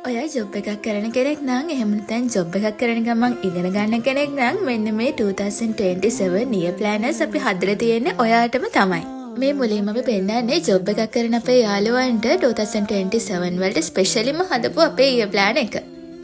ඔයා ජොබ් එකක් කරන කෙනෙක් නම් එහෙම නැත්නම් ජොබ් එකක් කරන ගමන් ඉගෙන ගන්න කෙනෙක් නම් මෙන්න මේ 2027 නිය ප්ලෑනර්ස් අපි හදලා තියෙන්නේ ඔයාටම තමයි. මේ මුලින්ම අපි පෙන්නන්නේ ජොබ් එකක් කරන අපේ යාළුවන්ට 2027 වලට ස්පෙෂලිම හදපු අපේ ඊය ප්ලෑන් එක.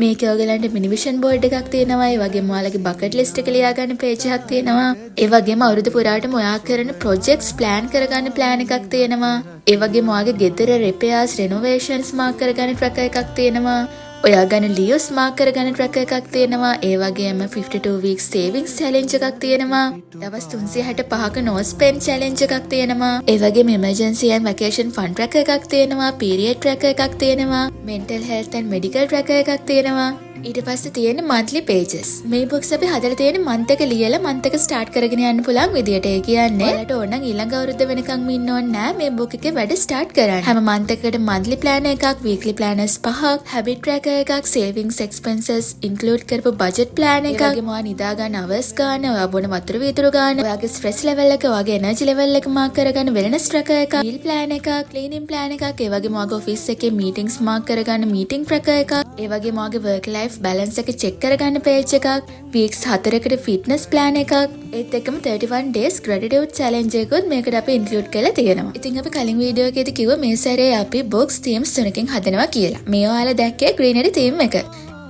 මේක ඔයගලන්ට මිනි විෂන් බෝඩ් එකක් තියෙනවා. ඒ වගේම ඔයාලගේ බකට් ලිස්ට් එක ලියා ගන්න පේජ් එකක් තියෙනවා. ඒ වගේම අවුරුදු පුරාටම ඔයා කරන ප්‍රොජෙක්ට්ස් ප්ලෑන් කරගන්න ප්ලෑන් එකක් තියෙනවා. ඒ වගේම ඔයාගේ ගෙදර රිපෙයාර්ස් රෙනොවේෂන්ස් මාක් කරගන්න ට්‍රැකර් එකක් තියෙනවා. ඔයා ගන්න ලියෝස් මාක් කරගන්න ට්‍රැකර් එකක් තියෙනවා. ඒ වගේම 52 weeks savings challenge එකක් තියෙනවා. දවස් 365ක no spend challenge එකක් තියෙනවා. ඒ වගේම emergency and vacation fund tracker එකක් තියෙනවා. period tracker එකක් තියෙනවා. mental health and medical tracker එකක් තියෙනවා. ඊට පස්සේ තියෙන monthly pages. මේ බොක්ස් අපි හදලා තියෙන month එක ලියලා month එක start කරගෙන යන්න පුළුවන් විදියට. ඒ කියන්නේ ඔයාලට ඕන නම් ඊළඟ අවුරුද්ද වෙනකම් ඉන්න ඕනේ නෑ මේ book එකේ වැඩ start කරන්න. හැම month එකකට monthly plan එකක්, weekly planners 5ක්, habit tracker එකක්, savings expenses include කරපු budget plan එකක්, ඒ වගේම ඔයා නිදා ගන්න hours ගන්න, ඔයා බොන වතුර වීදුරු ගන්න, ඔයාගේ stress level එක, ඔයාගේ energy level එක mark කරගන්න wellness tracker එකක්, meal plan එකක්, cleaning plan එකක්, ඒ වගේම ඔයාගේ office එකේ meetings mark කරගන්න meeting tracker එකක්, ඒ වගේම ඔයාගේ work life balance එක check කරගන්න page එකක්, weeks 4කට fitness plan එකක්, ඒත් එක්කම 31 days gratitude challenge එකකුත් මේකට අපි include කරලා තියෙනවා. ඉතින් අපි කලින් වීඩියෝ එකේදී කිව්වා මේ සැරේ අපි box themes තුනකින් හදනවා කියලා. මේ ඔයාලා දැක්කේ greenery theme එක.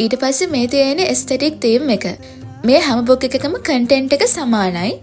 ඊට පස්සේ මේ තියෙන්නේ aesthetic theme එක. මේ හැම book එකකම content එක සමානයි.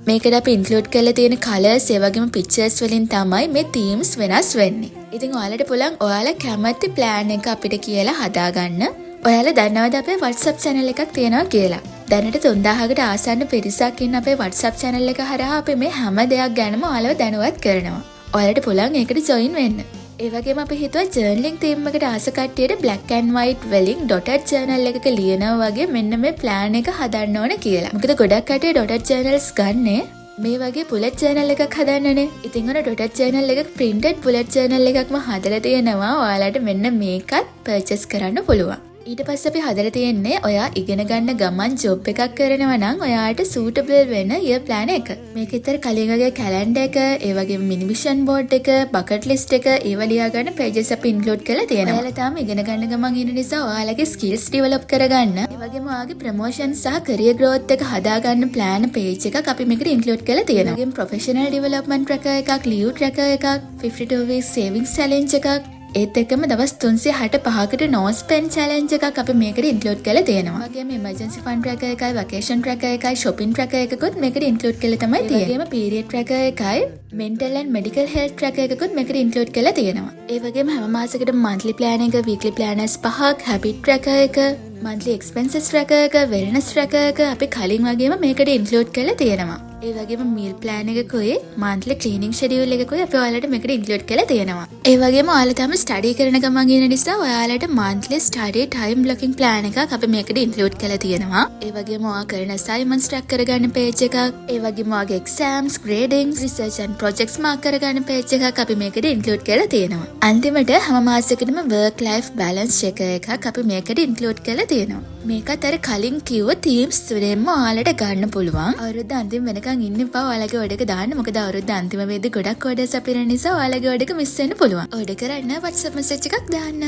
මේකට අපි include කරලා තියෙන colors ඒ වගේම pictures වලින් තමයි මේ themes වෙනස් වෙන්නේ. ඉතින් ඔයාලට පුළුවන් ඔයාලා කැමති plan එක අපිට කියලා හදාගන්න. ඔයාලා දන්නවද අපේ WhatsApp channel එකක් තියෙනවා කියලා? දැනට 3000කට ආසන්න පිරිසක් ඉන්න අපේ WhatsApp channel එක හරහා අපි මේ හැම දෙයක් ගැනම ඔයාලව දැනුවත් කරනවා. ඔයාලට පුළුවන් ඒකට join වෙන්න. ඒ වගේම අපි හිතුවා journaling theme එකට ආස කට්ටියට black and white වලින් dotted journal එකක ලියනවා වගේ මෙන්න මේ plan එක හදන්න ඕන කියලා. මොකද ගොඩක් කට්ටිය dotted journals ගන්නේ මේ වගේ bullet journal එකක් හදන්නනේ. ඉතින් ඔන්න dotted journal එකක printed bullet journal එකක්ම හදලා තියෙනවා. ඔයාලට මෙන්න මේකත් purchase කරන්න පුළුවන්. ඊට පස්සේ අපි හදලා තියෙන්නේ ඔයා ඉගෙන ගන්න ගමන් ජොබ් එකක් කරනවා නම් ඔයාට suitable වෙන year plan එක. මේක ඉතින් කලින් වගේ calendar එක, ඒ වගේම mini vision board එක, bucket list එක ඒව ලියා ගන්න pages අපි include කරලා තියෙනවා. ඔයාලා තාම ඉගෙන ගන්න ගමන් ඉන්න නිසා ඔයාලගේ skills develop කරගන්න, ඒ වගේම ඔයාගේ promotion සහ career growth එක හදාගන්න plan page එකක් අපි මේකට include කරලා තියෙනවා. ඒ වගේම professional development tracker එකක්, leave tracker එකක්, 52 weeks savings challenge එකක්, ඒත් එක්කම දවස් 365කට no spend challenge එකක් අපි මේකට include කරලා තියෙනවා. ඒ වගේම emergency fund tracker එකයි, vacation tracker එකයි, shopping tracker එකකුත් මේකට include කරලා තමයි තියෙන්නේ. ඒ වගේම period tracker එකයි, mental and medical health tracker එකකුත් මේකට include කරලා තියෙනවා. ඒ වගේම හැම මාසයකටම monthly plan එක, weekly planners 5ක්, habit tracker එක, monthly expenses tracker එක, wellness tracker එක අපි කලින් වගේම මේකට include කරලා තියෙනවා. ඒ වගේම meal plan එකකුයි, monthly cleaning schedule එකකුයි අපි ඔයාලට මේකට include කරලා තියෙනවා. ඒ වගේම ඔයාලා තමයි study කරන ගමන් ඉන්න නිසා ඔයාලට monthly study time blocking plan එකක් අපි මේකට include කරලා තියෙනවා. ඒ වගේම ඔයා කරන assignments track කරගන්න page එකක්, ඒ වගේම ඔයාගේ exams, gradings, research and projects mark කරගන්න page එකක් අපි මේකට include කරලා තියෙනවා. අන්තිමට හැම මාසයකටම work life balance checker එකක් අපි මේකට include කරලා තියෙනවා. මේකත් අර කලින් කිව්ව themes තුනෙන්ම ඔයාලට ගන්න පුළුවන්. අවුරුද්ද අන්තිම වෙනකන් ඉන්න එපා ඔයාලගේ order එක දාන්න. මොකද අවුරුද්ද අන්තිම වෙද්දී ගොඩක් orders අපිට නිසා ඔයාලගේ order එක miss වෙන්න පුළුවන්. order කරන්න WhatsApp message එකක් දාන්න.